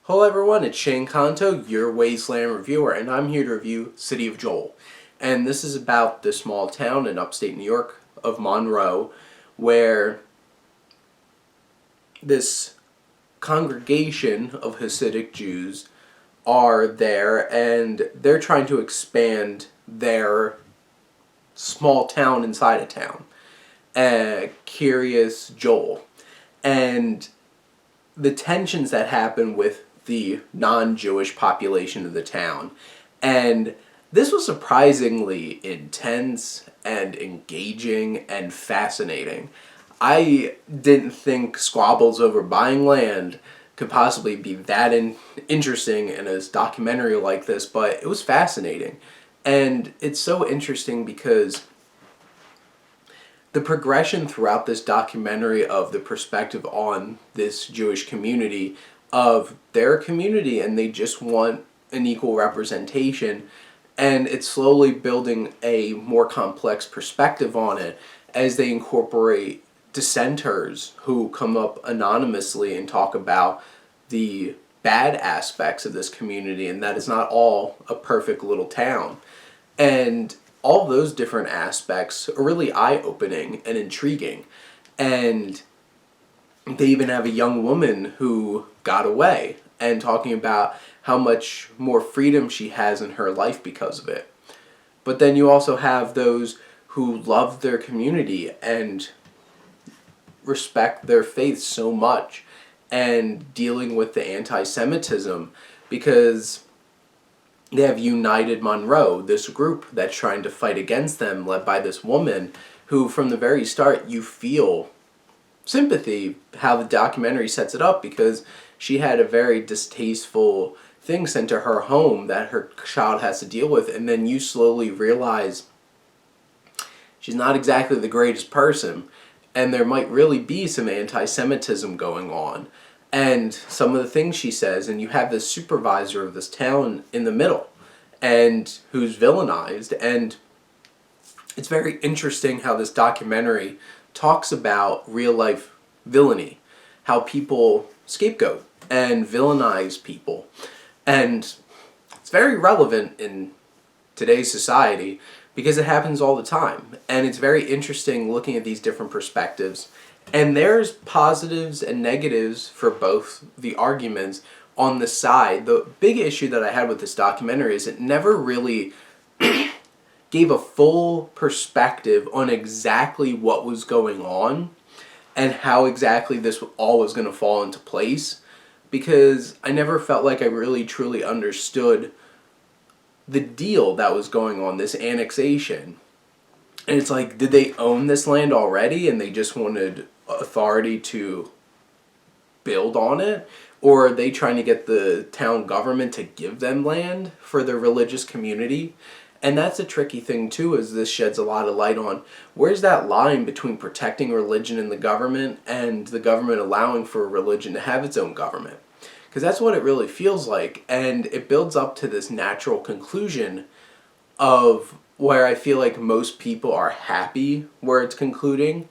Hello everyone, it's Shane Kanto, your Wasteland reviewer, and I'm here to review City of Joel. And this is about the small town in upstate New York of Monroe, where this congregation of Hasidic Jews are there, and they're trying to expand their small town inside a town, Curious Joel. And the tensions that happen with the non-Jewish population of the town. And this was surprisingly intense and engaging and fascinating. I didn't think squabbles over buying land could possibly be that interesting in a documentary like this, but it was fascinating. And it's so interesting because the progression throughout this documentary of the perspective on this Jewish community, of their community, and they just want an equal representation, and it's slowly building a more complex perspective on it as they incorporate dissenters who come up anonymously and talk about the bad aspects of this community and that it's not all a perfect little town. And all those different aspects are really eye-opening and intriguing. And they even have a young woman who got away and talking about how much more freedom she has in her life because of it. But then you also have those who love their community and respect their faith so much and dealing with the anti-Semitism because they have United Monroe, this group that's trying to fight against them, led by this woman who from the very start you feel sympathy how the documentary sets it up, because she had a very distasteful thing sent to her home that her child has to deal with, and then you slowly realize she's not exactly the greatest person and there might really be some anti-Semitism going on. And some of the things she says, and you have this supervisor of this town in the middle, and who's villainized. And it's very interesting how this documentary talks about real-life villainy, how people scapegoat and villainize people. And it's very relevant in today's society because it happens all the time. And it's very interesting looking at these different perspectives. And there's positives and negatives for both the arguments on the side. The big issue that I had with this documentary is it never really gave a full perspective on exactly what was going on and how exactly this all was going to fall into place, because I never felt like I really truly understood the deal that was going on, this annexation. And it's like, did they own this land already and they just wanted authority to build on it? Or are they trying to get the town government to give them land for their religious community? And that's a tricky thing too, as this sheds a lot of light on where's that line between protecting religion in the government and the government allowing for religion to have its own government. Because that's what it really feels like, and it builds up to this natural conclusion of where I feel like most people are happy where it's concluding,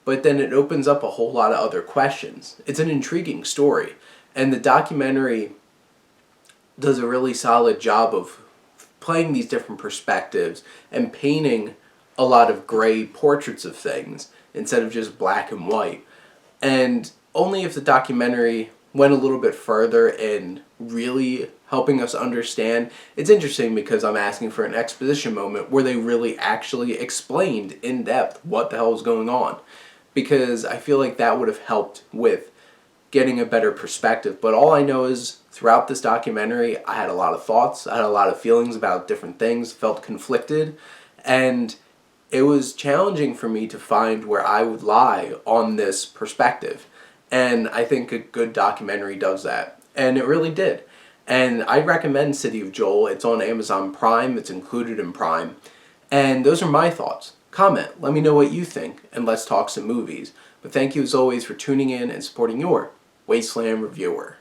but then it opens up a whole lot of other questions. It's an intriguing story, and the documentary does a really solid job of playing these different perspectives and painting a lot of gray portraits of things instead of just black and white. And only if the documentary went a little bit further in really helping us understand. It's interesting because I'm asking for an exposition moment where they really actually explained in depth what the hell was going on, because I feel like that would have helped with getting a better perspective. But all I know is throughout this documentary I had a lot of thoughts, I had a lot of feelings about different things, felt conflicted, and it was challenging for me to find where I would lie on this perspective. And I think a good documentary does that. And it really did. And I recommend City of Joel. It's on Amazon Prime. It's included in Prime. And those are my thoughts. Comment. Let me know what you think. And let's talk some movies. But thank you as always for tuning in and supporting your Wasteland reviewer.